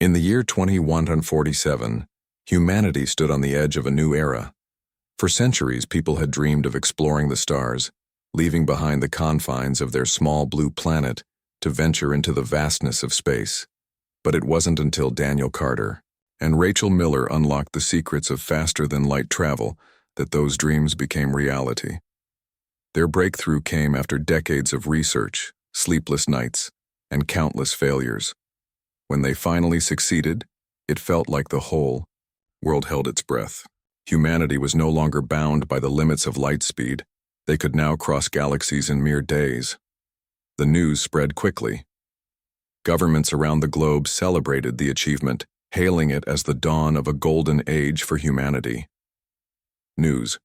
In the year 2147, humanity stood on the edge of a new era. For centuries, people had dreamed of exploring the stars, leaving behind the confines of their small blue planet to venture into the vastness of space. But it wasn't until Daniel Carter and Rachel Miller unlocked the secrets of faster-than-light travel that those dreams became reality. Their breakthrough came after decades of research, sleepless nights, and countless failures. When they finally succeeded, it felt like the whole world held its breath. Humanity was no longer bound by the limits of light speed. They could now cross galaxies in mere days. The news spread quickly. Governments around the globe celebrated the achievement, hailing it as the dawn of a golden age for humanity. News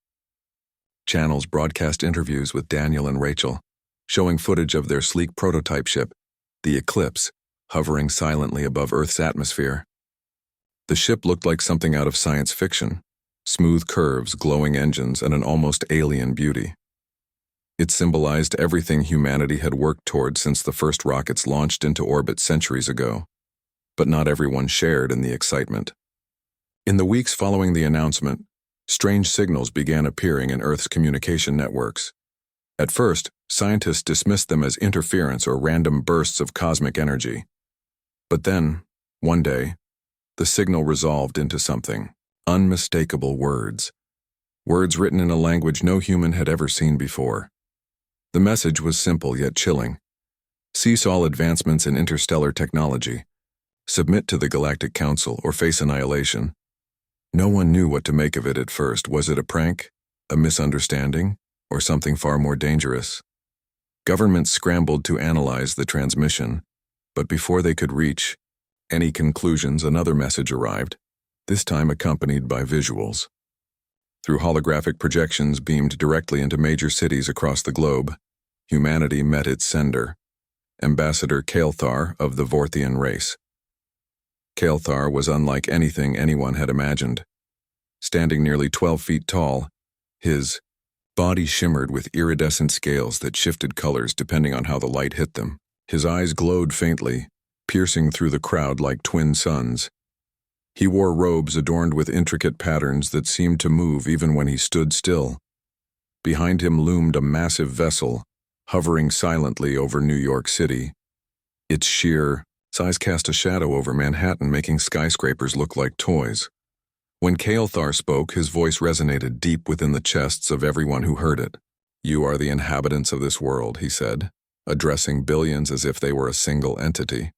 channels broadcast interviews with Daniel and Rachel, showing footage of their sleek prototype ship, the Eclipse, hovering silently above Earth's atmosphere. The ship looked like something out of science fiction, smooth curves, glowing engines, and an almost alien beauty. It symbolized everything humanity had worked toward since the first rockets launched into orbit centuries ago. But not everyone shared in the excitement. In the weeks following the announcement, strange signals began appearing in Earth's communication networks. At first, scientists dismissed them as interference or random bursts of cosmic energy. But then, one day, the signal resolved into something: unmistakable words. Words written in a language no human had ever seen before. The message was simple yet chilling. Cease all advancements in interstellar technology. Submit to the Galactic Council or face annihilation. No one knew what to make of it at first. Was it a prank, a misunderstanding, or something far more dangerous? Governments scrambled to analyze the transmission, but before they could reach any conclusions, another message arrived, this time accompanied by visuals. Through holographic projections beamed directly into major cities across the globe, humanity met its sender, Ambassador Kael'thar of the Vorthian race. Kael'thar was unlike anything anyone had imagined. Standing nearly 12 feet tall, his body shimmered with iridescent scales that shifted colors depending on how the light hit them. His eyes glowed faintly, piercing through the crowd like twin suns. He wore robes adorned with intricate patterns that seemed to move even when he stood still. Behind him loomed a massive vessel, hovering silently over New York City. Its sheer size cast a shadow over Manhattan, making skyscrapers look like toys. When Kael'thar spoke, his voice resonated deep within the chests of everyone who heard it. "You are the inhabitants of this world," he said, addressing billions as if they were a single entity.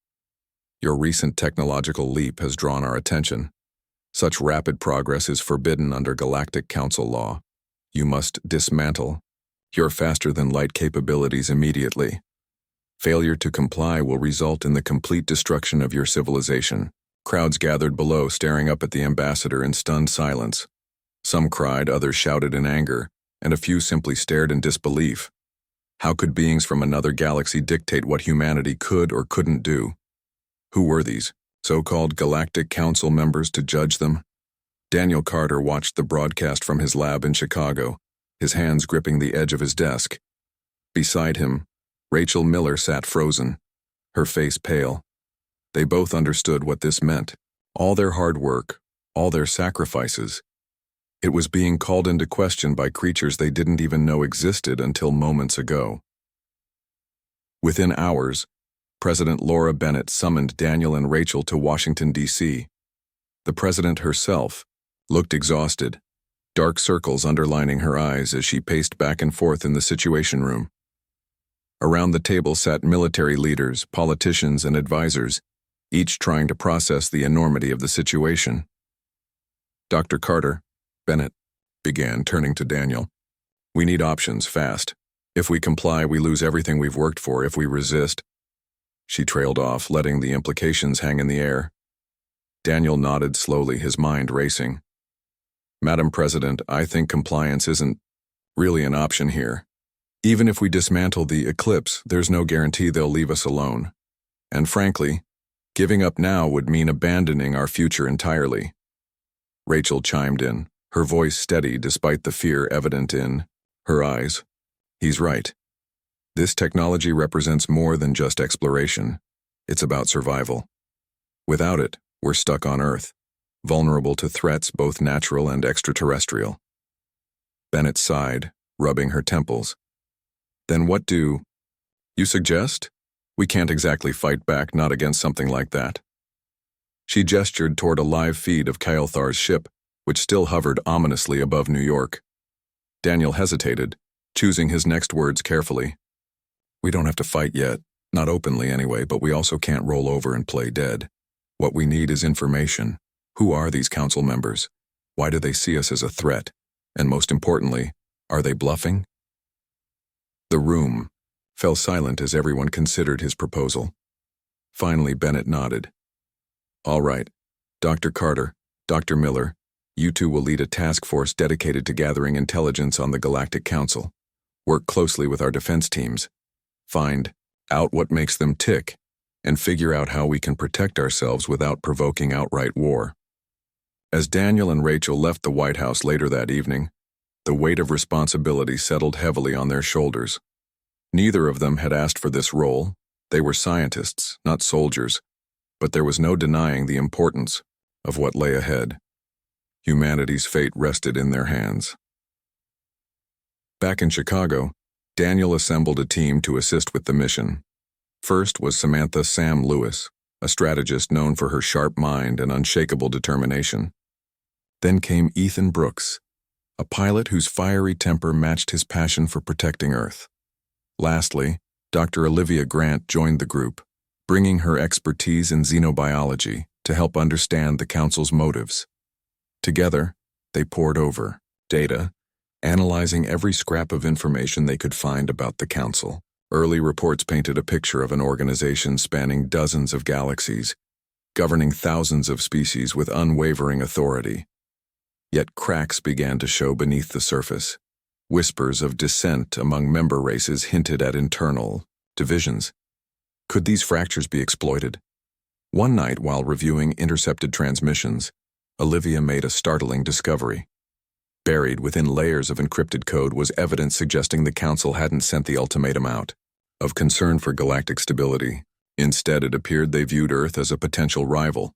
"Your recent technological leap has drawn our attention. Such rapid progress is forbidden under Galactic Council law. You must dismantle your faster-than-light capabilities immediately. Failure to comply will result in the complete destruction of your civilization." Crowds gathered below, staring up at the ambassador in stunned silence. Some cried, others shouted in anger, and a few simply stared in disbelief. How could beings from another galaxy dictate what humanity could or couldn't do? Who were these so-called Galactic Council members to judge them? Daniel Carter watched the broadcast from his lab in Chicago, his hands gripping the edge of his desk. Beside him, Rachel Miller sat frozen, her face pale. They both understood what this meant. All their hard work, all their sacrifices. It was being called into question by creatures they didn't even know existed until moments ago. Within hours, President Laura Bennett summoned Daniel and Rachel to Washington, D.C. The president herself looked exhausted, dark circles underlining her eyes as she paced back and forth in the Situation Room. Around the table sat military leaders, politicians, and advisors, each trying to process the enormity of the situation. "Dr. Carter," Bennett began, turning to Daniel. "We need options, fast. If we comply, we lose everything we've worked for. If we resist—" She trailed off, letting the implications hang in the air. Daniel nodded slowly, his mind racing. "Madam President, I think compliance isn't really an option here. Even if we dismantle the Eclipse, there's no guarantee they'll leave us alone. And frankly, giving up now would mean abandoning our future entirely." Rachel chimed in, her voice steady despite the fear evident in her eyes. "He's right. This technology represents more than just exploration. It's about survival. Without it, We're stuck on Earth, vulnerable to threats both natural and extraterrestrial. Bennett sighed, rubbing her temples. Then what do you suggest? We can't exactly fight back, not against something like that. She gestured toward a live feed of Kael'thar's ship, which still hovered ominously above New York. Daniel hesitated, choosing his next words carefully. We don't have to fight yet, not openly anyway, but we also can't roll over and play dead. What we need is information. Who are these council members? Why do they see us as a threat? And most importantly, are they bluffing? The room fell silent as everyone considered his proposal. Finally, Bennett nodded. All right, Dr. Carter, Dr. Miller, you two will lead a task force dedicated to gathering intelligence on the Galactic Council. Work closely with our defense teams. Find out what makes them tick, and figure out how we can protect ourselves without provoking outright war. As Daniel and Rachel left the White House later that evening, the weight of responsibility settled heavily on their shoulders. Neither of them had asked for this role. They were scientists, not soldiers, but there was no denying the importance of what lay ahead. Humanity's fate rested in their hands. Back in Chicago, Daniel assembled a team to assist with the mission. First was Samantha Sam Lewis, a strategist known for her sharp mind and unshakable determination. Then came Ethan Brooks, a pilot whose fiery temper matched his passion for protecting Earth. Lastly, Dr. Olivia Grant joined the group, bringing her expertise in xenobiology to help understand the Council's motives. Together, they pored over data, analyzing every scrap of information they could find about the Council. Early reports painted a picture of an organization spanning dozens of galaxies, governing thousands of species with unwavering authority. Yet cracks began to show beneath the surface. Whispers of dissent among member races hinted at internal divisions. Could these fractures be exploited? One night, while reviewing intercepted transmissions, Olivia made a startling discovery. Buried within layers of encrypted code was evidence suggesting the Council hadn't sent the ultimatum out of concern for galactic stability. Instead, it appeared they viewed Earth as a potential rival,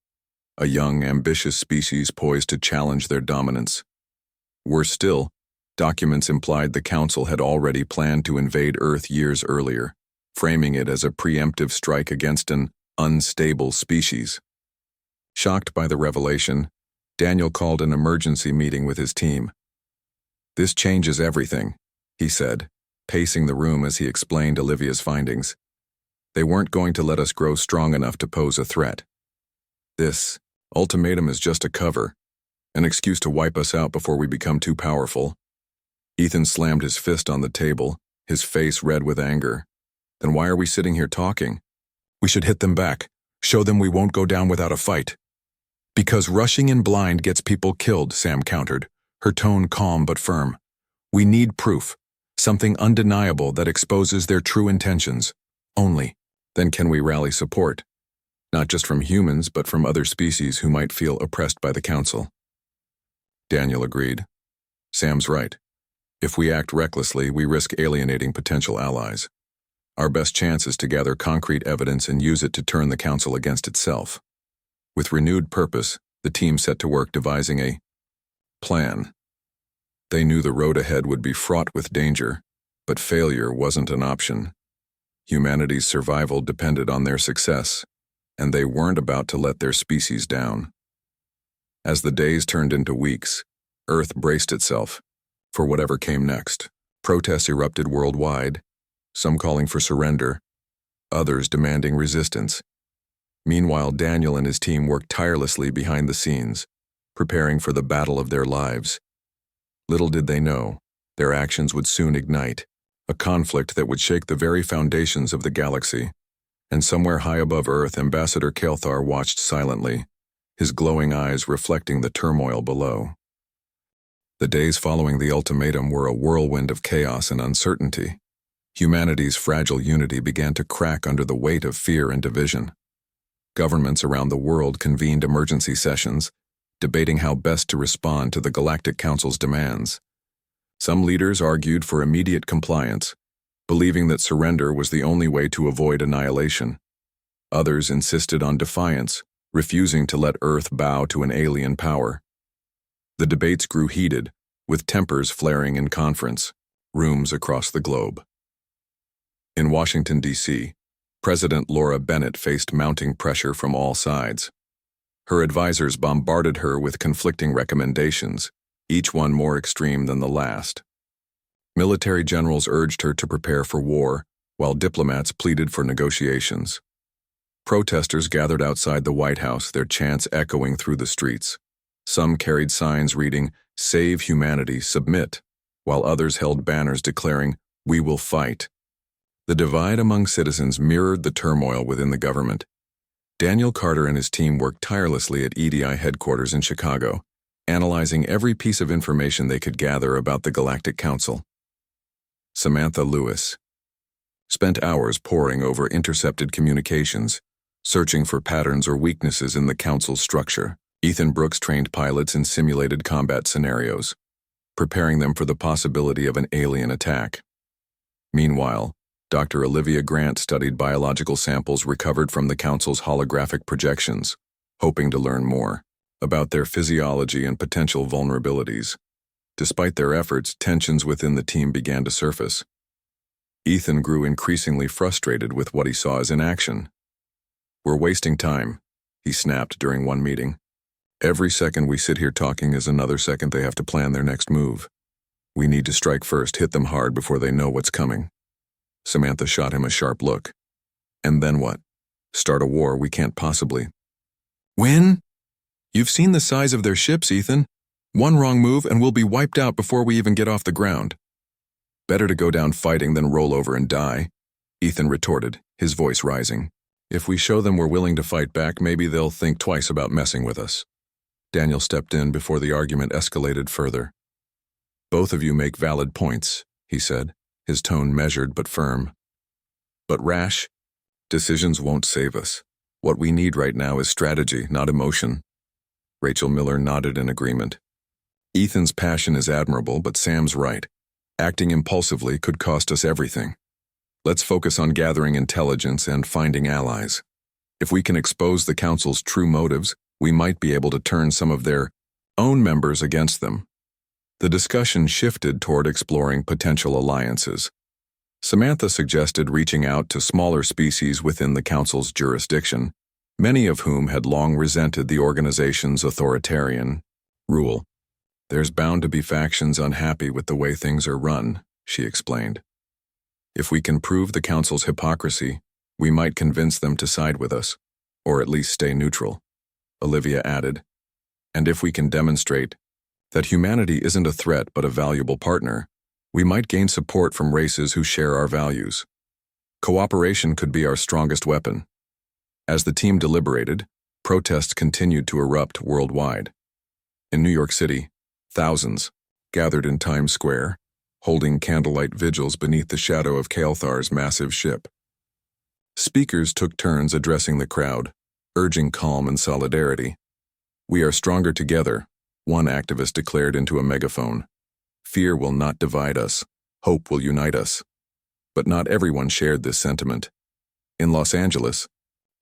a young, ambitious species poised to challenge their dominance. Worse still, documents implied the Council had already planned to invade Earth years earlier, framing it as a preemptive strike against an unstable species. Shocked by the revelation, Daniel called an emergency meeting with his team. "This changes everything," he said, pacing the room as he explained Olivia's findings. "They weren't going to let us grow strong enough to pose a threat. This ultimatum is just a cover, an excuse to wipe us out before we become too powerful." Ethan slammed his fist on the table, his face red with anger. "Then why are we sitting here talking? We should hit them back, show them we won't go down without a fight." "Because rushing in blind gets people killed," Sam countered, her tone calm but firm. "We need proof, something undeniable that exposes their true intentions. Only then can we rally support, not just from humans but from other species who might feel oppressed by the Council." Daniel agreed. "Sam's right. If we act recklessly, we risk alienating potential allies. Our best chance is to gather concrete evidence and use it to turn the Council against itself." With renewed purpose, the team set to work devising a plan. They knew the road ahead would be fraught with danger, but failure wasn't an option. Humanity's survival depended on their success, and they weren't about to let their species down. As the days turned into weeks, Earth braced itself for whatever came next. Protests erupted worldwide, some calling for surrender, others demanding resistance. Meanwhile, Daniel and his team worked tirelessly behind the scenes, preparing for the battle of their lives. Little did they know, their actions would soon ignite a conflict that would shake the very foundations of the galaxy. And somewhere high above Earth, Ambassador Kael'thar watched silently, his glowing eyes reflecting the turmoil below. The days following the ultimatum were a whirlwind of chaos and uncertainty. Humanity's fragile unity began to crack under the weight of fear and division. Governments around the world convened emergency sessions, debating how best to respond to the Galactic Council's demands. Some leaders argued for immediate compliance, believing that surrender was the only way to avoid annihilation. Others insisted on defiance, refusing to let Earth bow to an alien power. The debates grew heated, with tempers flaring in conference rooms across the globe. In Washington, D.C., President Laura Bennett faced mounting pressure from all sides. Her advisors bombarded her with conflicting recommendations, each one more extreme than the last. Military generals urged her to prepare for war, while diplomats pleaded for negotiations. Protesters gathered outside the White House, their chants echoing through the streets. Some carried signs reading, "Save humanity, submit," while others held banners declaring, "We will fight." The divide among citizens mirrored the turmoil within the government. Daniel Carter and his team worked tirelessly at EDI headquarters in Chicago, analyzing every piece of information they could gather about the Galactic Council. Samantha Lewis spent hours poring over intercepted communications, searching for patterns or weaknesses in the Council's structure. Ethan Brooks trained pilots in simulated combat scenarios, preparing them for the possibility of an alien attack. Meanwhile, Dr. Olivia Grant studied biological samples recovered from the Council's holographic projections, hoping to learn more about their physiology and potential vulnerabilities. Despite their efforts, tensions within the team began to surface. Ethan grew increasingly frustrated with what he saw as inaction. "We're wasting time," he snapped during one meeting. "Every second we sit here talking is another second they have to plan their next move. We need to strike first, hit them hard before they know what's coming." Samantha shot him a sharp look. "And then what? Start a war we can't possibly win? You've seen the size of their ships, Ethan. One wrong move and we'll be wiped out before we even get off the ground." "Better to go down fighting than roll over and die," Ethan retorted, his voice rising. "If we show them we're willing to fight back, maybe they'll think twice about messing with us." Daniel stepped in before the argument escalated further. "Both of you make valid points," he said, his tone measured but firm. "But rash decisions won't save us. What we need right now is strategy, not emotion." Rachel Miller nodded in agreement. "Ethan's passion is admirable, but Sam's right. Acting impulsively could cost us everything. Let's focus on gathering intelligence and finding allies. If we can expose the Council's true motives, we might be able to turn some of their own members against them." The discussion shifted toward exploring potential alliances. Samantha suggested reaching out to smaller species within the Council's jurisdiction, many of whom had long resented the organization's authoritarian rule. "There's bound to be factions unhappy with the way things are run," she explained. "If we can prove the Council's hypocrisy, we might convince them to side with us, or at least stay neutral," Olivia added. "And if we can demonstrate that humanity isn't a threat but a valuable partner, we might gain support from races who share our values. Cooperation could be our strongest weapon." As the team deliberated, protests continued to erupt worldwide. In New York City, thousands gathered in Times Square, holding candlelight vigils beneath the shadow of Kael'thar's massive ship. Speakers took turns addressing the crowd, urging calm and solidarity. "We are stronger together," one activist declared into a megaphone. "Fear will not divide us. Hope will unite us." But not everyone shared this sentiment. In Los Angeles,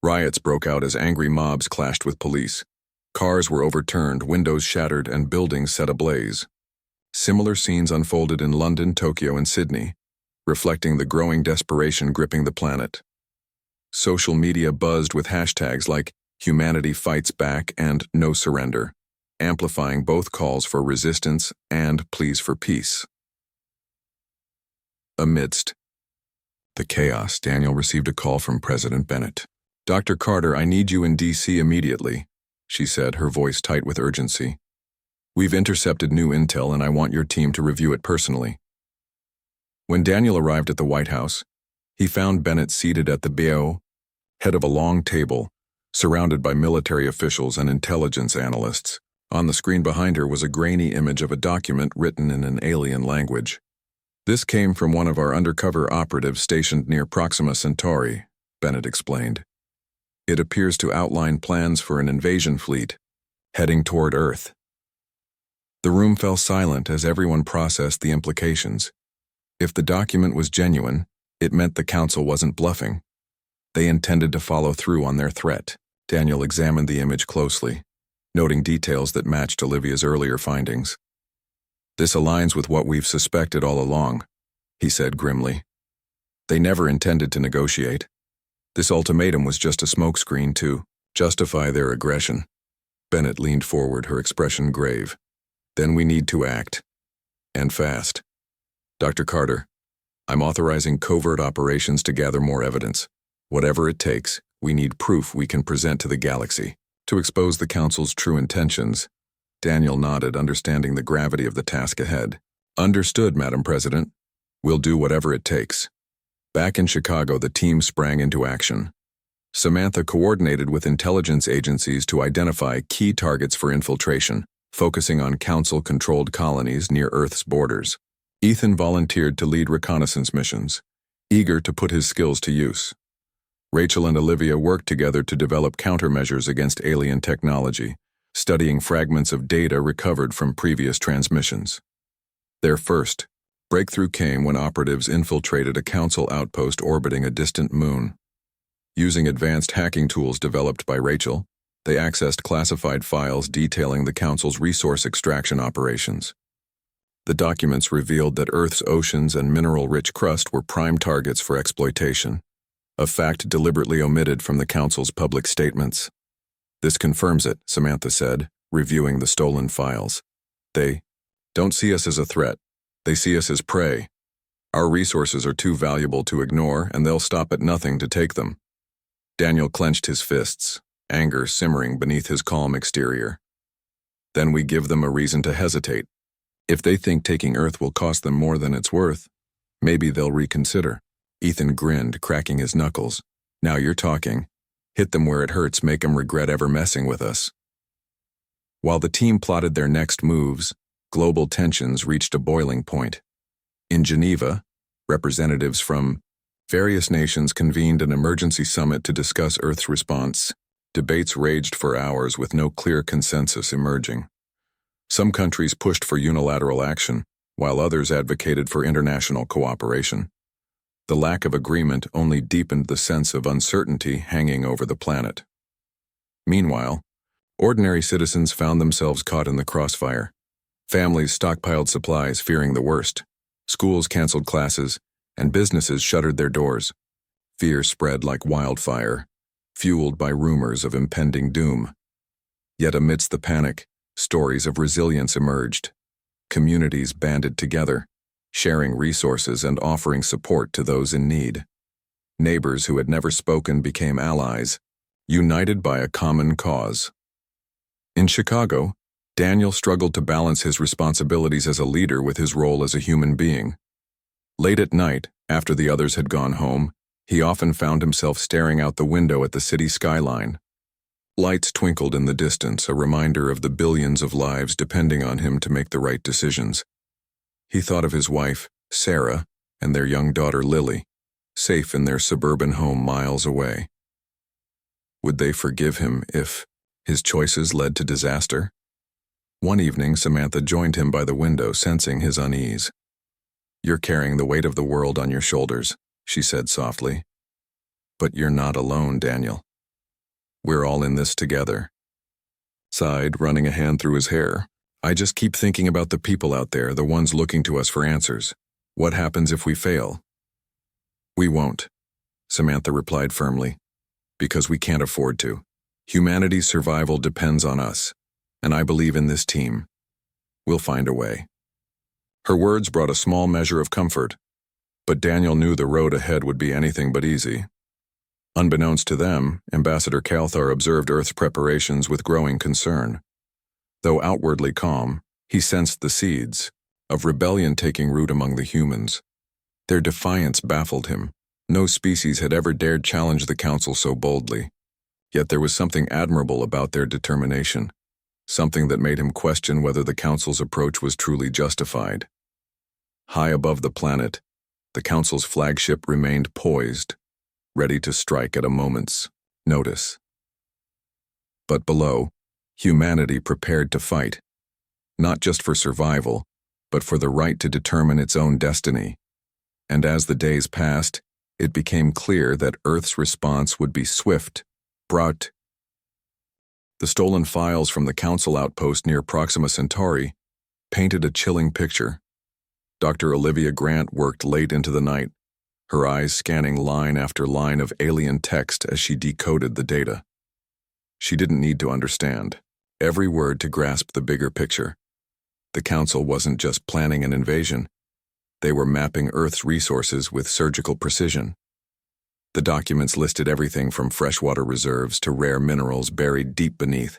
riots broke out as angry mobs clashed with police. Cars were overturned, windows shattered, and buildings set ablaze. Similar scenes unfolded in London, Tokyo, and Sydney, reflecting the growing desperation gripping the planet. Social media buzzed with hashtags like "Humanity Fights Back" and "No Surrender," amplifying both calls for resistance and pleas for peace. Amidst the chaos, Daniel received a call from President Bennett. "Dr. Carter, I need you in D.C. immediately," she said, her voice tight with urgency. "We've intercepted new intel and I want your team to review it personally." When Daniel arrived at the White House, he found Bennett seated at the bureau, head of a long table, surrounded by military officials and intelligence analysts. On the screen behind her was a grainy image of a document written in an alien language. "This came from one of our undercover operatives stationed near Proxima Centauri," Bennett explained. "It appears to outline plans for an invasion fleet heading toward Earth." The room fell silent as everyone processed the implications. If the document was genuine, it meant the Council wasn't bluffing. They intended to follow through on their threat. Daniel examined the image closely, noting details that matched Olivia's earlier findings. "This aligns with what we've suspected all along," he said grimly. "They never intended to negotiate. This ultimatum was just a smokescreen to justify their aggression." Bennett leaned forward, her expression grave. "Then we need to act. And fast. Dr. Carter, I'm authorizing covert operations to gather more evidence. Whatever it takes, we need proof we can present to the galaxy to expose the Council's true intentions." Daniel nodded, understanding the gravity of the task ahead. "Understood, Madam President. We'll do whatever it takes." Back in Chicago, the team sprang into action. Samantha coordinated with intelligence agencies to identify key targets for infiltration, focusing on Council-controlled colonies near Earth's borders. Ethan volunteered to lead reconnaissance missions, eager to put his skills to use. Rachel and Olivia worked together to develop countermeasures against alien technology, studying fragments of data recovered from previous transmissions. Their first breakthrough came when operatives infiltrated a Council outpost orbiting a distant moon. Using advanced hacking tools developed by Rachel, they accessed classified files detailing the Council's resource extraction operations. The documents revealed that Earth's oceans and mineral-rich crust were prime targets for exploitation, a fact deliberately omitted from the Council's public statements. "This confirms it," Samantha said, reviewing the stolen files. "They don't see us as a threat. They see us as prey. Our resources are too valuable to ignore, and they'll stop at nothing to take them." Daniel clenched his fists, anger simmering beneath his calm exterior. "Then we give them a reason to hesitate. If they think taking Earth will cost them more than it's worth, maybe they'll reconsider." Ethan grinned, cracking his knuckles. "Now you're talking. Hit them where it hurts, make them regret ever messing with us." While the team plotted their next moves, global tensions reached a boiling point. In Geneva, representatives from various nations convened an emergency summit to discuss Earth's response. Debates raged for hours with no clear consensus emerging. Some countries pushed for unilateral action, while others advocated for international cooperation. The lack of agreement only deepened the sense of uncertainty hanging over the planet. Meanwhile, ordinary citizens found themselves caught in the crossfire. Families stockpiled supplies, fearing the worst. Schools canceled classes, and businesses shuttered their doors. Fear spread like wildfire, fueled by rumors of impending doom. Yet amidst the panic, stories of resilience emerged. Communities banded together, sharing resources and offering support to those in need. Neighbors who had never spoken became allies, united by a common cause. In Chicago, Daniel struggled to balance his responsibilities as a leader with his role as a human being. Late at night, after the others had gone home, he often found himself staring out the window at the city skyline. Lights twinkled in the distance, a reminder of the billions of lives depending on him to make the right decisions. He thought of his wife, Sarah, and their young daughter, Lily, safe in their suburban home miles away. Would they forgive him if his choices led to disaster? One evening, Samantha joined him by the window, sensing his unease. "You're carrying the weight of the world on your shoulders," she said softly. "But you're not alone, Daniel. We're all in this together." Sighed, running a hand through his hair. "I just keep thinking about the people out there, the ones looking to us for answers. What happens if we fail?" "We won't," Samantha replied firmly, "because we can't afford to. Humanity's survival depends on us, and I believe in this team. We'll find a way." Her words brought a small measure of comfort, but Daniel knew the road ahead would be anything but easy. Unbeknownst to them, Ambassador Calthar observed Earth's preparations with growing concern. Though outwardly calm, he sensed the seeds of rebellion taking root among the humans. Their defiance baffled him. No species had ever dared challenge the Council so boldly. Yet there was something admirable about their determination, something that made him question whether the Council's approach was truly justified. High above the planet, the Council's flagship remained poised, ready to strike at a moment's notice. But below, humanity prepared to fight, not just for survival, but for the right to determine its own destiny. And as the days passed, it became clear that Earth's response would be swift, abrupt, The stolen files from the Council outpost near Proxima Centauri painted a chilling picture. Dr. Olivia Grant worked late into the night, her eyes scanning line after line of alien text as she decoded the data. She didn't need to understand every word to grasp the bigger picture. The Council wasn't just planning an invasion. They were mapping Earth's resources with surgical precision. The documents listed everything from freshwater reserves to rare minerals buried deep beneath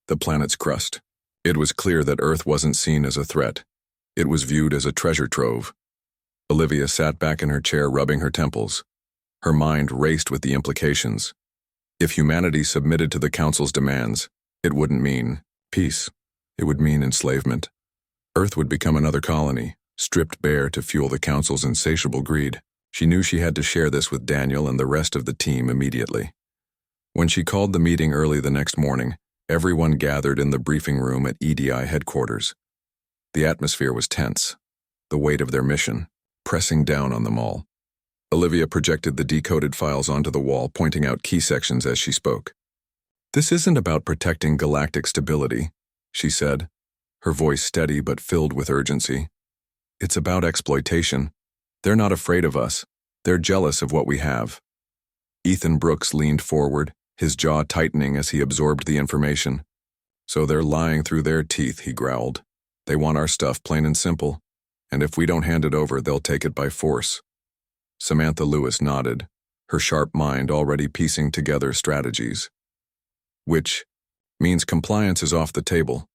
the planet's crust. It was clear that Earth wasn't seen as a threat. It was viewed as a treasure trove. Olivia sat back in her chair, rubbing her temples. Her mind raced with the implications. If humanity submitted to the Council's demands, it wouldn't mean peace. It would mean enslavement. Earth would become another colony, stripped bare to fuel the Council's insatiable greed. She knew she had to share this with Daniel and the rest of the team immediately. When she called the meeting early the next morning, everyone gathered in the briefing room at EDI headquarters. The atmosphere was tense, the weight of their mission pressing down on them all. Olivia projected the decoded files onto the wall, pointing out key sections as she spoke. "This isn't about protecting galactic stability," she said, her voice steady but filled with urgency. "It's about exploitation. They're not afraid of us. They're jealous of what we have." Ethan Brooks leaned forward, his jaw tightening as he absorbed the information. "So they're lying through their teeth," he growled. "They want our stuff, plain and simple. And if we don't hand it over, they'll take it by force." Samantha Lewis nodded, her sharp mind already piecing together strategies. "Which means compliance is off the table.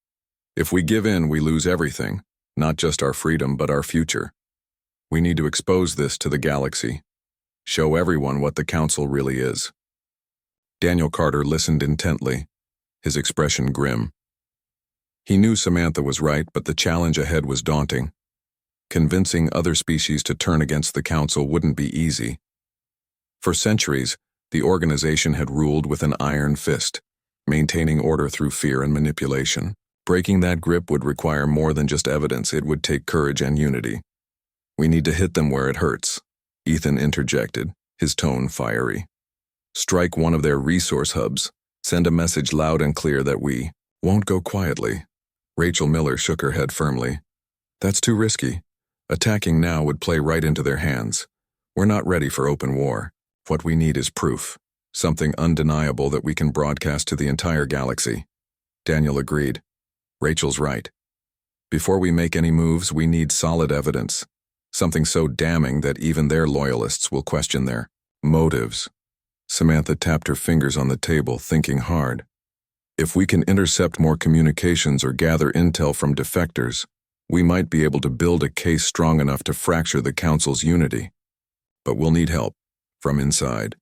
If we give in, we lose everything, not just our freedom, but our future. We need to expose this to the galaxy. Show everyone what the Council really is." Daniel Carter listened intently, his expression grim. He knew Samantha was right, but the challenge ahead was daunting. Convincing other species to turn against the Council wouldn't be easy. For centuries, the organization had ruled with an iron fist, maintaining order through fear and manipulation. Breaking that grip would require more than just evidence. It would take courage and unity. "We need to hit them where it hurts," Ethan interjected, his tone fiery. "Strike one of their resource hubs. Send a message loud and clear that we won't go quietly." Rachel Miller shook her head firmly. "That's too risky. Attacking now would play right into their hands. We're not ready for open war. What we need is proof. Something undeniable that we can broadcast to the entire galaxy." Daniel agreed. "Rachel's right. Before we make any moves, we need solid evidence. Something so damning that even their loyalists will question their motives." Samantha tapped her fingers on the table, thinking hard. "If we can intercept more communications or gather intel from defectors, we might be able to build a case strong enough to fracture the Council's unity. But we'll need help from inside."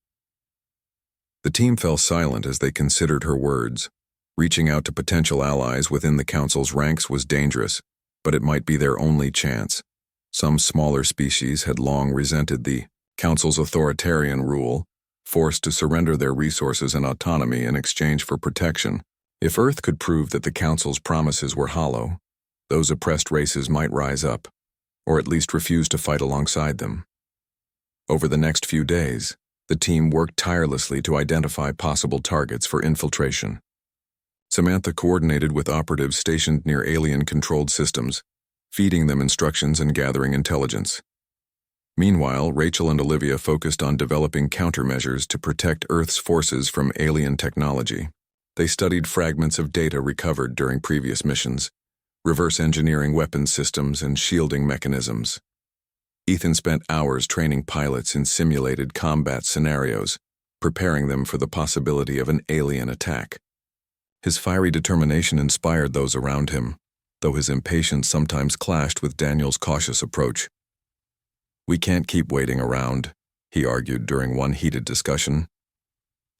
The team fell silent as they considered her words. Reaching out to potential allies within the Council's ranks was dangerous, but it might be their only chance. Some smaller species had long resented the Council's authoritarian rule, forced to surrender their resources and autonomy in exchange for protection. If Earth could prove that the Council's promises were hollow, those oppressed races might rise up, or at least refuse to fight alongside them. Over the next few days, the team worked tirelessly to identify possible targets for infiltration. Samantha coordinated with operatives stationed near alien-controlled systems, feeding them instructions and gathering intelligence. Meanwhile, Rachel and Olivia focused on developing countermeasures to protect Earth's forces from alien technology. They studied fragments of data recovered during previous missions, reverse engineering weapons systems and shielding mechanisms. Ethan spent hours training pilots in simulated combat scenarios, preparing them for the possibility of an alien attack. His fiery determination inspired those around him, though his impatience sometimes clashed with Daniel's cautious approach. "We can't keep waiting around," he argued during one heated discussion.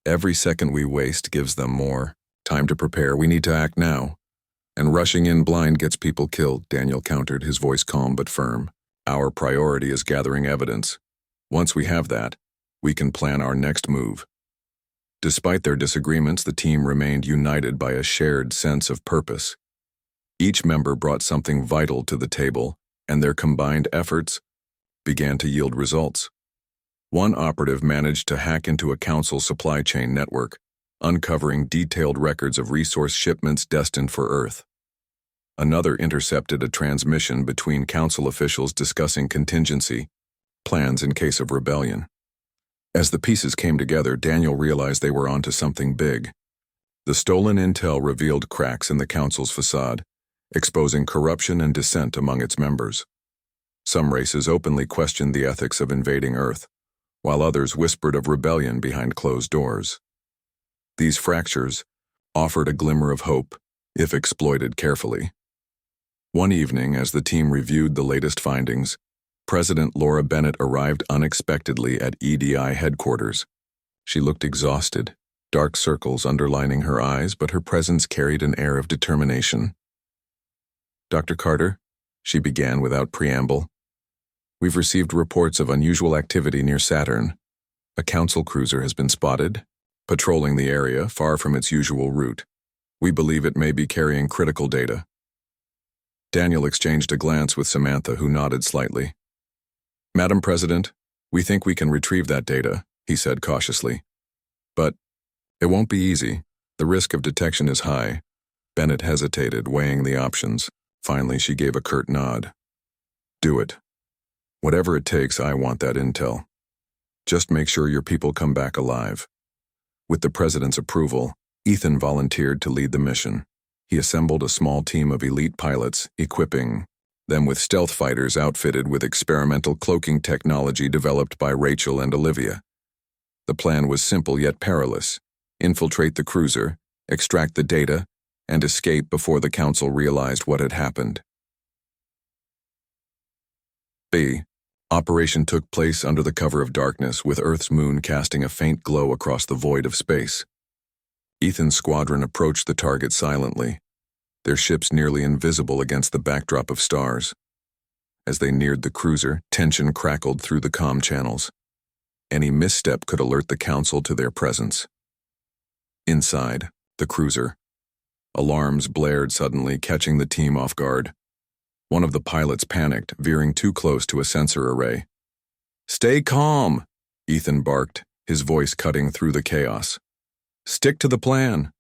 "Every second we waste gives them more time to prepare. We need to act now. And rushing in blind gets people killed," Daniel countered, his voice calm but firm. "Our priority is gathering evidence. Once we have that, we can plan our next move." Despite their disagreements, the team remained united by a shared sense of purpose. Each member brought something vital to the table, and their combined efforts began to yield results. One operative managed to hack into a Council supply chain network, uncovering detailed records of resource shipments destined for Earth. Another intercepted a transmission between council officials discussing contingency plans in case of rebellion. As the pieces came together, Daniel realized they were onto something big. The stolen intel revealed cracks in the council's facade, exposing corruption and dissent among its members. Some races openly questioned the ethics of invading Earth, while others whispered of rebellion behind closed doors. These fractures offered a glimmer of hope, if exploited carefully. One evening, as the team reviewed the latest findings, President Laura Bennett arrived unexpectedly at EDI headquarters. She looked exhausted, dark circles underlining her eyes, but her presence carried an air of determination. "Dr. Carter," she began without preamble, "we've received reports of unusual activity near Saturn. A council cruiser has been spotted, patrolling the area far from its usual route. We believe it may be carrying critical data." Daniel exchanged a glance with Samantha, who nodded slightly. "Madam President, we think we can retrieve that data," he said cautiously. "But it won't be easy. The risk of detection is high." Bennett hesitated, weighing the options. Finally, she gave a curt nod. "Do it. Whatever it takes, I want that intel. Just make sure your people come back alive." With the president's approval, Ethan volunteered to lead the mission. He assembled a small team of elite pilots, equipping them with stealth fighters outfitted with experimental cloaking technology developed by Rachel and Olivia. The plan was simple yet perilous: infiltrate the cruiser, extract the data, and escape before the council realized what had happened. B. Operation took place under the cover of darkness, with Earth's moon casting a faint glow across the void of space. Ethan's squadron approached the target silently, their ships nearly invisible against the backdrop of stars. As they neared the cruiser, tension crackled through the comm channels. Any misstep could alert the council to their presence. Inside, the cruiser. Alarms blared suddenly, catching the team off guard. One of the pilots panicked, veering too close to a sensor array. "Stay calm," Ethan barked, his voice cutting through the chaos. "Stick to the plan."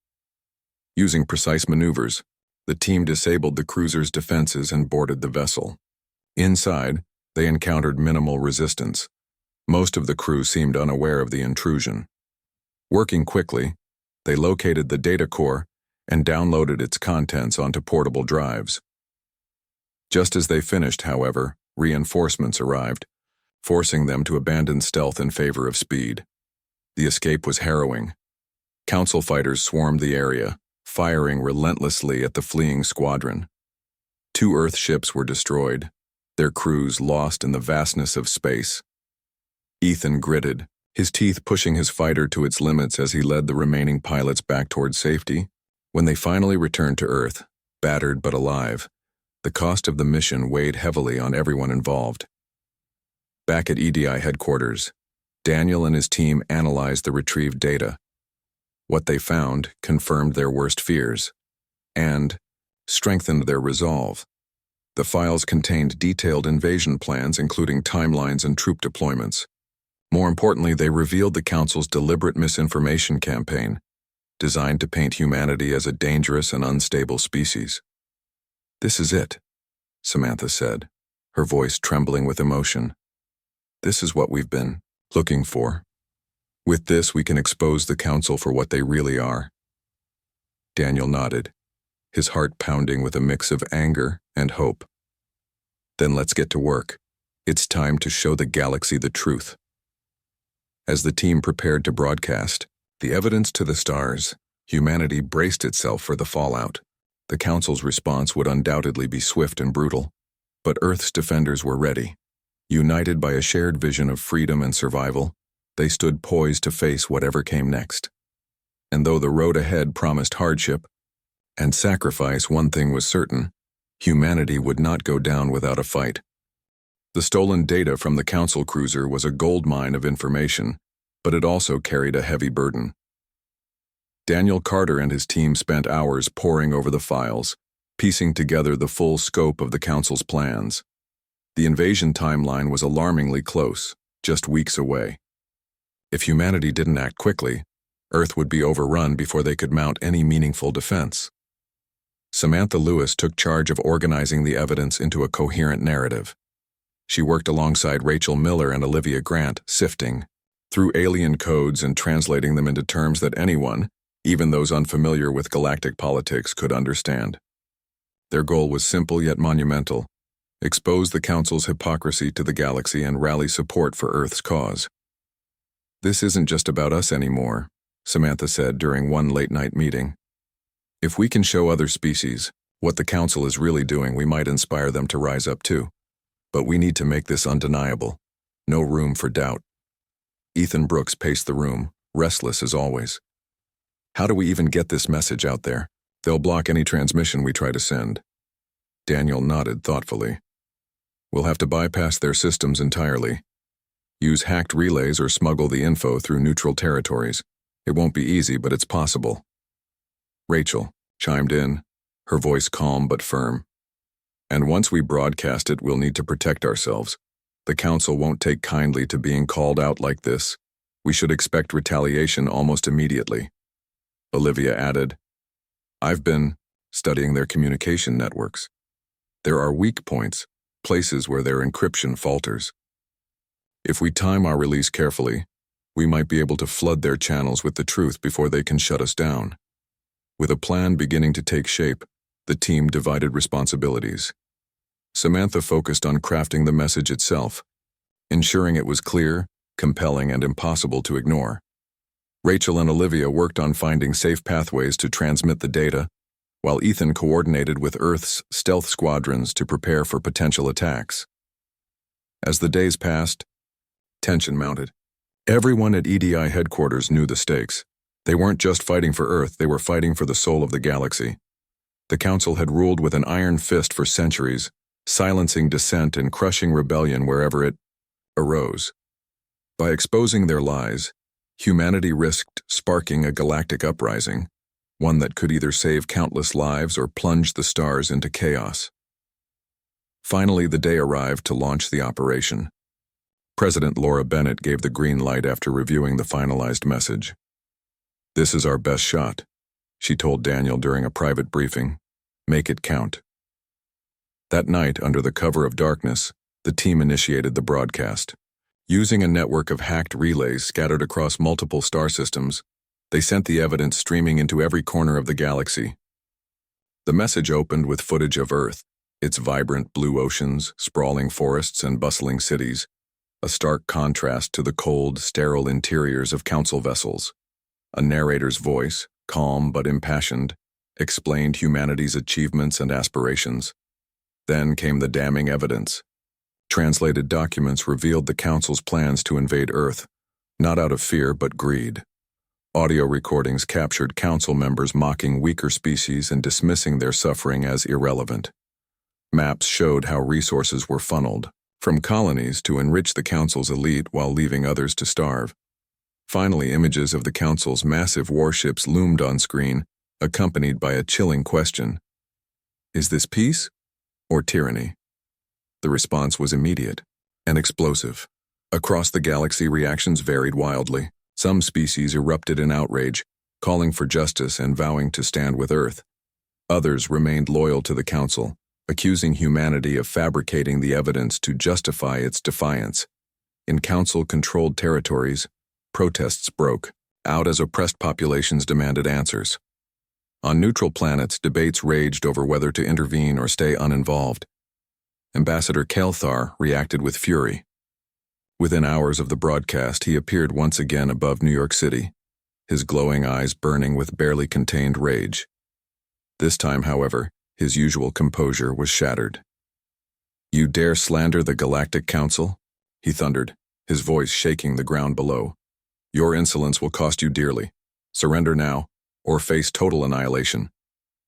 Using precise maneuvers, the team disabled the cruiser's defenses and boarded the vessel. Inside, they encountered minimal resistance. Most of the crew seemed unaware of the intrusion. Working quickly, they located the data core and downloaded its contents onto portable drives. Just as they finished, however, reinforcements arrived, forcing them to abandon stealth in favor of speed. The escape was harrowing. Council fighters swarmed the area, firing relentlessly at the fleeing squadron. 2 Earth ships were destroyed, their crews lost in the vastness of space. Ethan gritted, his teeth pushing his fighter to its limits as he led the remaining pilots back toward safety. When they finally returned to Earth, battered but alive, the cost of the mission weighed heavily on everyone involved. Back at EDI headquarters, Daniel and his team analyzed the retrieved data. What they found confirmed their worst fears and strengthened their resolve. The files contained detailed invasion plans, including timelines and troop deployments. More importantly, they revealed the Council's deliberate misinformation campaign, designed to paint humanity as a dangerous and unstable species. "This is it," Samantha said, her voice trembling with emotion. "This is what we've been looking for. With this, we can expose the Council for what they really are." Daniel nodded, his heart pounding with a mix of anger and hope. "Then let's get to work. It's time to show the galaxy the truth." As the team prepared to broadcast the evidence to the stars, humanity braced itself for the fallout. The Council's response would undoubtedly be swift and brutal, but Earth's defenders were ready. United by a shared vision of freedom and survival, they stood poised to face whatever came next. And though the road ahead promised hardship and sacrifice, one thing was certain: humanity would not go down without a fight. The stolen data from the Council cruiser was a goldmine of information, but it also carried a heavy burden. Daniel Carter and his team spent hours poring over the files, piecing together the full scope of the Council's plans. The invasion timeline was alarmingly close, just weeks away. If humanity didn't act quickly, Earth would be overrun before they could mount any meaningful defense. Samantha Lewis took charge of organizing the evidence into a coherent narrative. She worked alongside Rachel Miller and Olivia Grant, sifting through alien codes and translating them into terms that anyone, even those unfamiliar with galactic politics, could understand. Their goal was simple yet monumental: expose the Council's hypocrisy to the galaxy and rally support for Earth's cause. "This isn't just about us anymore," Samantha said during one late-night meeting. "If we can show other species what the Council is really doing, we might inspire them to rise up too. But we need to make this undeniable. No room for doubt." Ethan Brooks paced the room, restless as always. "How do we even get this message out there? They'll block any transmission we try to send." Daniel nodded thoughtfully. "We'll have to bypass their systems entirely. Use hacked relays or smuggle the info through neutral territories. It won't be easy, but it's possible." Rachel chimed in, her voice calm but firm. "And once we broadcast it, we'll need to protect ourselves. The Council won't take kindly to being called out like this. We should expect retaliation almost immediately." Olivia added, "I've been studying their communication networks. There are weak points, places where their encryption falters. If we time our release carefully, we might be able to flood their channels with the truth before they can shut us down." With a plan beginning to take shape, the team divided responsibilities. Samantha focused on crafting the message itself, ensuring it was clear, compelling, and impossible to ignore. Rachel and Olivia worked on finding safe pathways to transmit the data, while Ethan coordinated with Earth's stealth squadrons to prepare for potential attacks. As the days passed, tension mounted. Everyone at EDI headquarters knew the stakes. They weren't just fighting for Earth, they were fighting for the soul of the galaxy. The Council had ruled with an iron fist for centuries, silencing dissent and crushing rebellion wherever it arose. By exposing their lies, humanity risked sparking a galactic uprising, one that could either save countless lives or plunge the stars into chaos. Finally, the day arrived to launch the operation. President Laura Bennett gave the green light after reviewing the finalized message. "This is our best shot," she told Daniel during a private briefing. "Make it count." That night, under the cover of darkness, the team initiated the broadcast. Using a network of hacked relays scattered across multiple star systems, they sent the evidence streaming into every corner of the galaxy. The message opened with footage of Earth, its vibrant blue oceans, sprawling forests, and bustling cities, a stark contrast to the cold, sterile interiors of Council vessels. A narrator's voice, calm but impassioned, explained humanity's achievements and aspirations. Then came the damning evidence. Translated documents revealed the Council's plans to invade Earth, not out of fear but greed. Audio recordings captured Council members mocking weaker species and dismissing their suffering as irrelevant. Maps showed how resources were funneled from colonies to enrich the Council's elite while leaving others to starve. Finally, images of the Council's massive warships loomed on screen, accompanied by a chilling question: "Is this peace or tyranny?" The response was immediate and explosive. Across the galaxy, reactions varied wildly. Some species erupted in outrage, calling for justice and vowing to stand with Earth. Others remained loyal to the Council, accusing humanity of fabricating the evidence to justify its defiance. In Council-controlled territories, protests broke out as oppressed populations demanded answers. On neutral planets, debates raged over whether to intervene or stay uninvolved. Ambassador Kelthar reacted with fury. Within hours of the broadcast, he appeared once again above New York City, his glowing eyes burning with barely contained rage. This time, however, his usual composure was shattered. "You dare slander the Galactic Council?" he thundered, his voice shaking the ground below. "Your insolence will cost you dearly. Surrender now, or face total annihilation."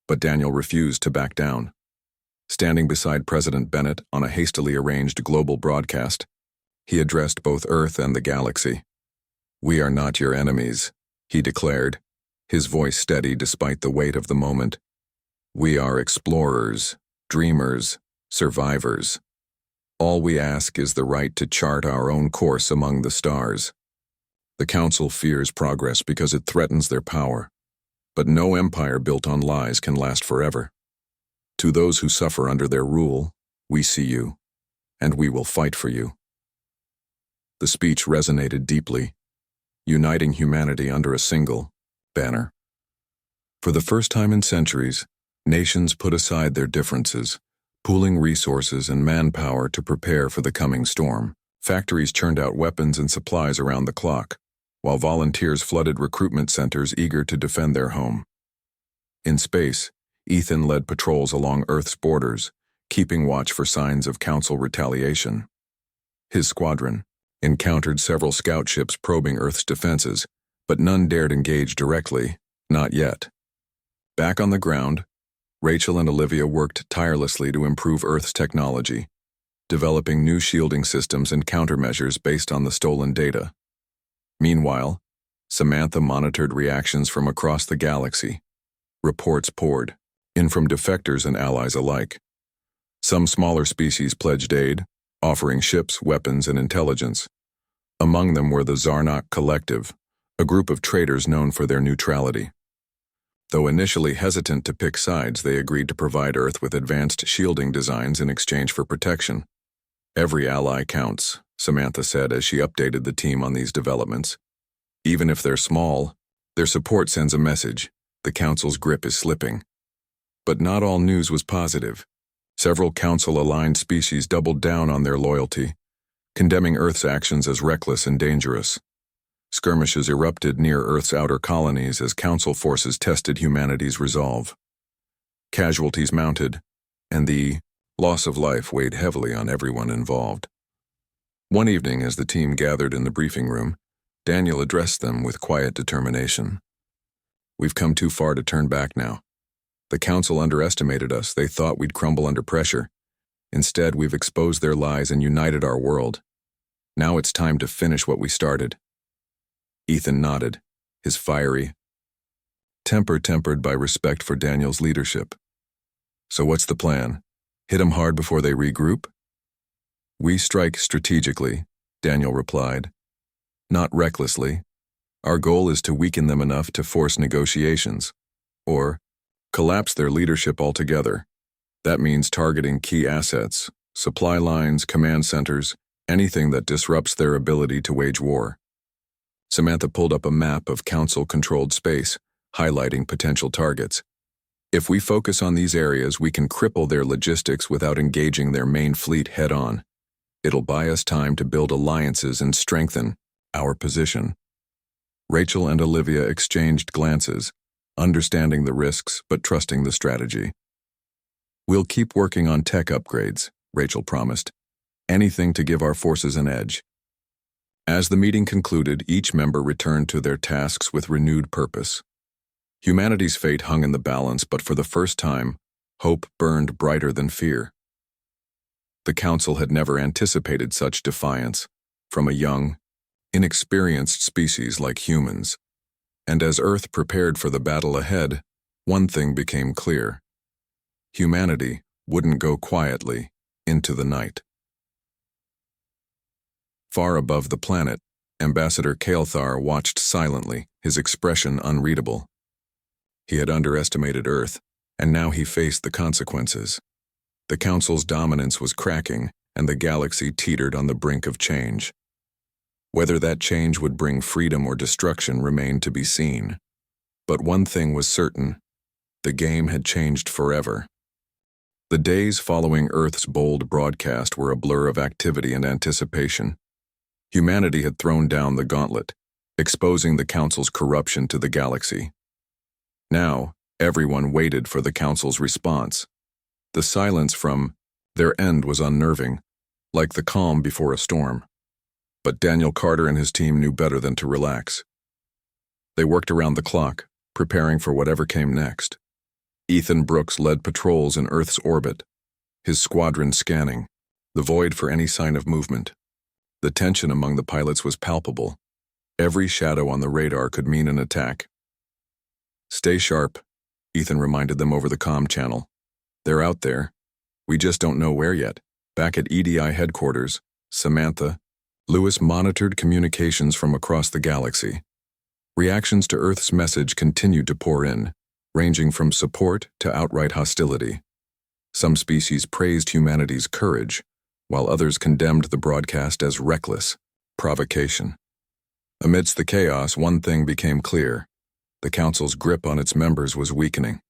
But Daniel refused to back down. Standing beside President Bennett on a hastily arranged global broadcast, he addressed both Earth and the galaxy. "We are not your enemies," he declared, his voice steady despite the weight of the moment. "We are explorers, dreamers, survivors. All we ask is the right to chart our own course among the stars." The Council fears progress because it threatens their power. But no empire built on lies can last forever. To those who suffer under their rule, we see you, and we will fight for you. The speech resonated deeply, uniting humanity under a single banner. For the first time in centuries, nations put aside their differences, pooling resources and manpower to prepare for the coming storm. Factories churned out weapons and supplies around the clock, while volunteers flooded recruitment centers eager to defend their home. In space, Ethan led patrols along Earth's borders, keeping watch for signs of Council retaliation. His squadron encountered several scout ships probing Earth's defenses, but none dared engage directly, not yet. Back on the ground, Rachel and Olivia worked tirelessly to improve Earth's technology, developing new shielding systems and countermeasures based on the stolen data. Meanwhile, Samantha monitored reactions from across the galaxy. Reports poured in from defectors and allies alike. Some smaller species pledged aid, offering ships, weapons, and intelligence. Among them were the Zarnok Collective, a group of traders known for their neutrality. Though initially hesitant to pick sides, they agreed to provide Earth with advanced shielding designs in exchange for protection. Every ally counts, Samantha said as she updated the team on these developments. Even if they're small, their support sends a message: the Council's grip is slipping. But not all news was positive. Several Council-aligned species doubled down on their loyalty, condemning Earth's actions as reckless and dangerous. Skirmishes erupted near Earth's outer colonies as Council forces tested humanity's resolve. Casualties mounted, and the loss of life weighed heavily on everyone involved. One evening, as the team gathered in the briefing room, Daniel addressed them with quiet determination. "We've come too far to turn back now. The Council underestimated us. They thought we'd crumble under pressure. Instead, we've exposed their lies and united our world. Now it's time to finish what we started." Ethan nodded, his fiery temper tempered by respect for Daniel's leadership. "So what's the plan? Hit 'em hard before they regroup?" "We strike strategically," Daniel replied. "Not recklessly. Our goal is to weaken them enough to force negotiations, or collapse their leadership altogether. That means targeting key assets, supply lines, command centers, anything that disrupts their ability to wage war." Samantha pulled up a map of Council-controlled space, highlighting potential targets. "If we focus on these areas, we can cripple their logistics without engaging their main fleet head-on. It'll buy us time to build alliances and strengthen our position." Rachel and Olivia exchanged glances, understanding the risks but trusting the strategy. "We'll keep working on tech upgrades," Rachel promised. "Anything to give our forces an edge." As the meeting concluded, each member returned to their tasks with renewed purpose. Humanity's fate hung in the balance, but for the first time, hope burned brighter than fear. The Council had never anticipated such defiance from a young, inexperienced species like humans. And as Earth prepared for the battle ahead, one thing became clear: humanity wouldn't go quietly into the night. Far above the planet, Ambassador Kael'thar watched silently, his expression unreadable. He had underestimated Earth, and now he faced the consequences. The Council's dominance was cracking, and the galaxy teetered on the brink of change. Whether that change would bring freedom or destruction remained to be seen. But one thing was certain: the game had changed forever. The days following Earth's bold broadcast were a blur of activity and anticipation. Humanity had thrown down the gauntlet, exposing the Council's corruption to the galaxy. Now, everyone waited for the Council's response. The silence from their end was unnerving, like the calm before a storm. But Daniel Carter and his team knew better than to relax. They worked around the clock, preparing for whatever came next. Ethan Brooks led patrols in Earth's orbit, his squadron scanning the void for any sign of movement. The tension among the pilots was palpable. Every shadow on the radar could mean an attack. "Stay sharp," Ethan reminded them over the comm channel. "They're out there. We just don't know where yet." Back at EDI headquarters, Samantha, Lewis monitored communications from across the galaxy. Reactions to Earth's message continued to pour in, ranging from support to outright hostility. Some species praised humanity's courage, while others condemned the broadcast as reckless provocation. Amidst the chaos, one thing became clear. The Council's grip on its members was weakening.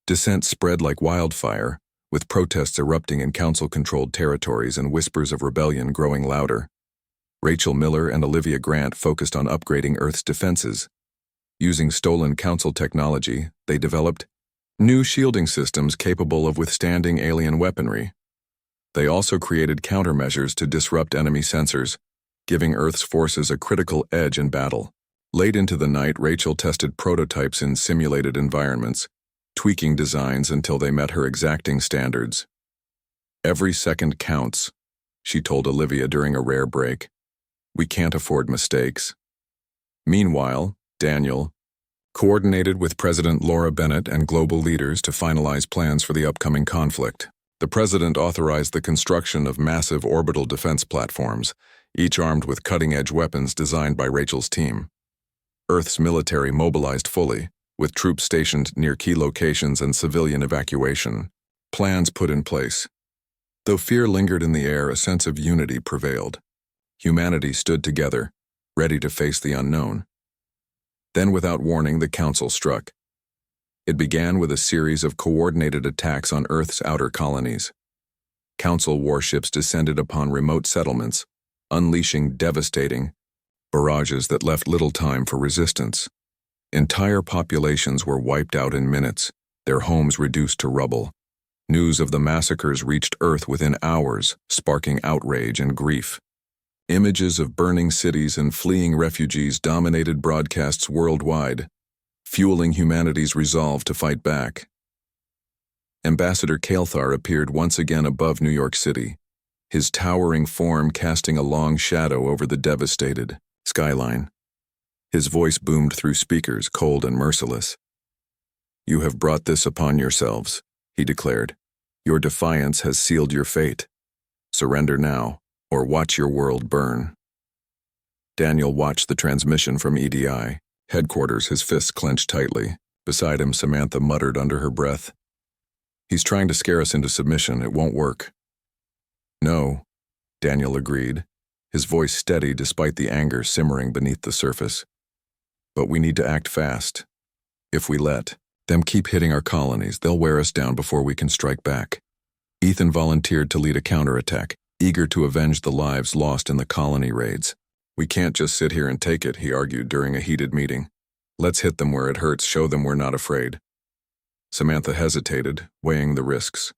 Dissent spread like wildfire, with protests erupting in Council-controlled territories and whispers of rebellion growing louder. Rachel Miller and Olivia Grant focused on upgrading Earth's defenses. Using stolen Council technology, they developed new shielding systems capable of withstanding alien weaponry. They also created countermeasures to disrupt enemy sensors, giving Earth's forces a critical edge in battle. Late into the night, Rachel tested prototypes in simulated environments, tweaking designs until they met her exacting standards. "Every second counts," she told Olivia during a rare break. "We can't afford mistakes." Meanwhile, Daniel coordinated with President Laura Bennett and global leaders to finalize plans for the upcoming conflict. The president authorized the construction of massive orbital defense platforms, each armed with cutting-edge weapons designed by Rachel's team. Earth's military mobilized fully, with troops stationed near key locations and civilian evacuation. Plans put in place. Though fear lingered in the air, a sense of unity prevailed. Humanity stood together, ready to face the unknown. Then, without warning, the Council struck. It began with a series of coordinated attacks on Earth's outer colonies. Council warships descended upon remote settlements, unleashing devastating barrages that left little time for resistance. Entire populations were wiped out in minutes, their homes reduced to rubble. News of the massacres reached Earth within hours, sparking outrage and grief. Images of burning cities and fleeing refugees dominated broadcasts worldwide, fueling humanity's resolve to fight back. Ambassador Kael'thar appeared once again above New York City, his towering form casting a long shadow over the devastated skyline. His voice boomed through speakers, cold and merciless. "You have brought this upon yourselves," he declared. "Your defiance has sealed your fate. Surrender now, or watch your world burn." Daniel watched the transmission from EDI headquarters, his fists clenched tightly. Beside him, Samantha muttered under her breath, "He's trying to scare us into submission. It won't work." "No," Daniel agreed, his voice steady despite the anger simmering beneath the surface. "But we need to act fast. If we let them keep hitting our colonies, they'll wear us down before we can strike back." Ethan volunteered to lead a counterattack, eager to avenge the lives lost in the colony raids. "We can't just sit here and take it," he argued during a heated meeting. "Let's hit them where it hurts, show them we're not afraid." Samantha hesitated, weighing the risks.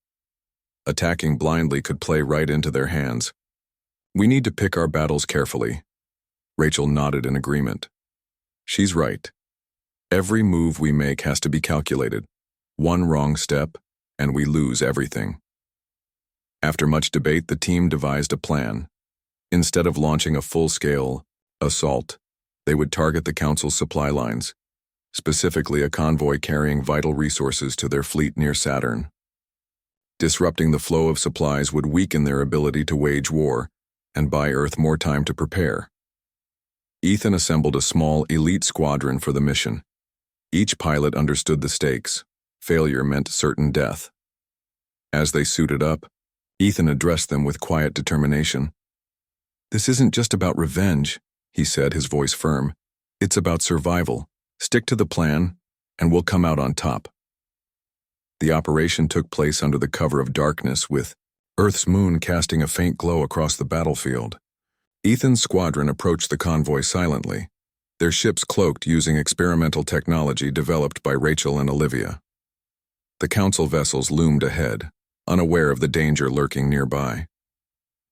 Attacking blindly could play right into their hands. "We need to pick our battles carefully." Rachel nodded in agreement. "She's right. Every move we make has to be calculated. One wrong step, and we lose everything." After much debate, the team devised a plan. Instead of launching a full-scale assault, they would target the Council's supply lines, specifically a convoy carrying vital resources to their fleet near Saturn. Disrupting the flow of supplies would weaken their ability to wage war and buy Earth more time to prepare. Ethan assembled a small, elite squadron for the mission. Each pilot understood the stakes. Failure meant certain death. As they suited up, Ethan addressed them with quiet determination. "This isn't just about revenge," he said, his voice firm. "It's about survival. Stick to the plan, and we'll come out on top." The operation took place under the cover of darkness, with Earth's moon casting a faint glow across the battlefield. Ethan's squadron approached the convoy silently, their ships cloaked using experimental technology developed by Rachel and Olivia. The Council vessels loomed ahead, unaware of the danger lurking nearby.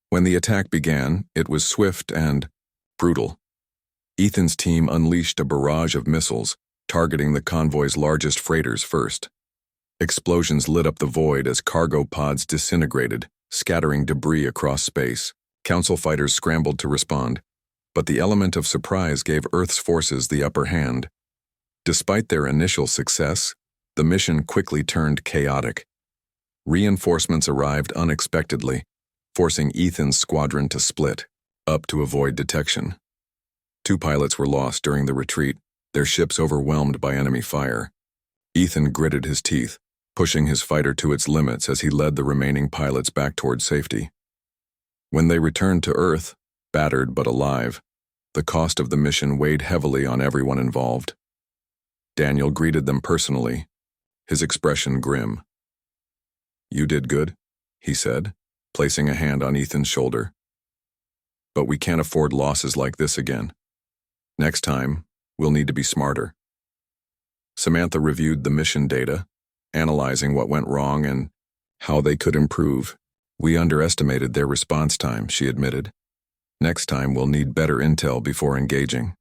When the attack began, it was swift and brutal. Ethan's team unleashed a barrage of missiles, targeting the convoy's largest freighters first. Explosions lit up the void as cargo pods disintegrated, scattering debris across space. Council fighters scrambled to respond, but the element of surprise gave Earth's forces the upper hand. Despite their initial success, the mission quickly turned chaotic. Reinforcements arrived unexpectedly, forcing Ethan's squadron to split. up to avoid detection. 2 pilots were lost during the retreat, their ships overwhelmed by enemy fire. Ethan gritted his teeth, pushing his fighter to its limits as he led the remaining pilots back toward safety. When they returned to Earth, battered but alive, the cost of the mission weighed heavily on everyone involved. Daniel greeted them personally, his expression grim. "You did good," he said, placing a hand on Ethan's shoulder. "But we can't afford losses like this again. Next time, we'll need to be smarter." Samantha reviewed the mission data, analyzing what went wrong and how they could improve. "We underestimated their response time," she admitted. "Next time we'll need better intel before engaging."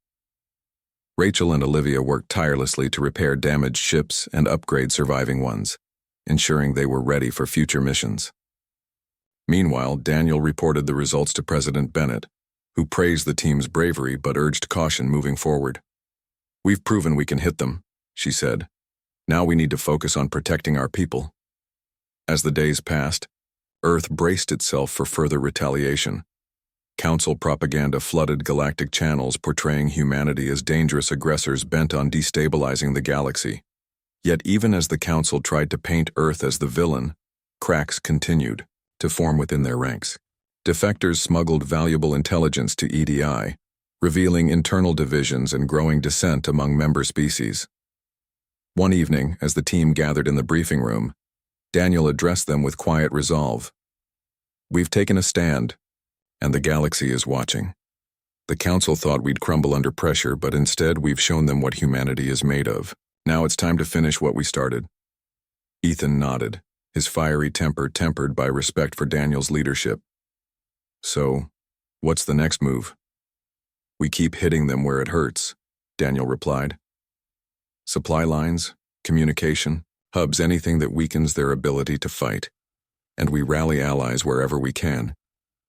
Rachel and Olivia worked tirelessly to repair damaged ships and upgrade surviving ones, ensuring they were ready for future missions. Meanwhile, Daniel reported the results to President Bennett, who praised the team's bravery but urged caution moving forward. "We've proven we can hit them," she said. "Now we need to focus on protecting our people." As the days passed, Earth braced itself for further retaliation. Council propaganda flooded galactic channels portraying humanity as dangerous aggressors bent on destabilizing the galaxy. Yet even as the Council tried to paint Earth as the villain, cracks continued to form within their ranks. Defectors smuggled valuable intelligence to EDI, revealing internal divisions and growing dissent among member species. One evening, as the team gathered in the briefing room, Daniel addressed them with quiet resolve. "We've taken a stand, and the galaxy is watching. The Council thought we'd crumble under pressure, but instead we've shown them what humanity is made of. Now it's time to finish what we started." Ethan nodded, his fiery temper tempered by respect for Daniel's leadership. "So, what's the next move?" "We keep hitting them where it hurts," Daniel replied. "Supply lines, communication, hubs, anything that weakens their ability to fight. And we rally allies wherever we can.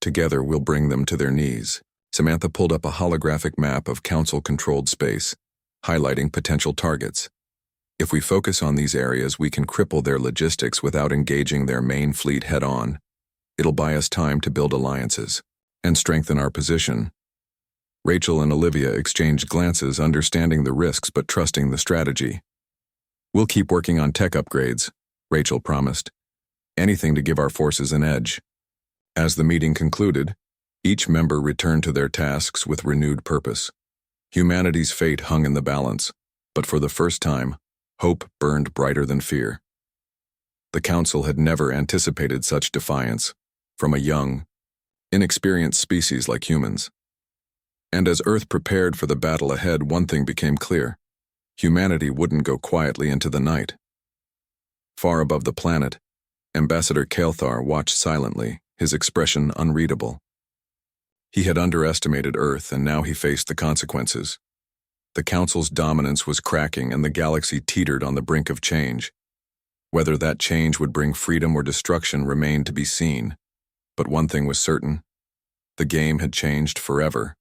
Together we'll bring them to their knees." Samantha pulled up a holographic map of Council-controlled space, highlighting potential targets. "If we focus on these areas, we can cripple their logistics without engaging their main fleet head-on. It'll buy us time to build alliances and strengthen our position." Rachel and Olivia exchanged glances, understanding the risks but trusting the strategy. "We'll keep working on tech upgrades," Rachel promised. "Anything to give our forces an edge." As the meeting concluded, each member returned to their tasks with renewed purpose. Humanity's fate hung in the balance, but for the first time, hope burned brighter than fear. The Council had never anticipated such defiance from a young, inexperienced species like humans. And as Earth prepared for the battle ahead, one thing became clear: humanity wouldn't go quietly into the night. Far above the planet, Ambassador Kael'thar watched silently, his expression unreadable. He had underestimated Earth, and now he faced the consequences. The Council's dominance was cracking, and the galaxy teetered on the brink of change. Whether that change would bring freedom or destruction remained to be seen. But one thing was certain: the game had changed forever.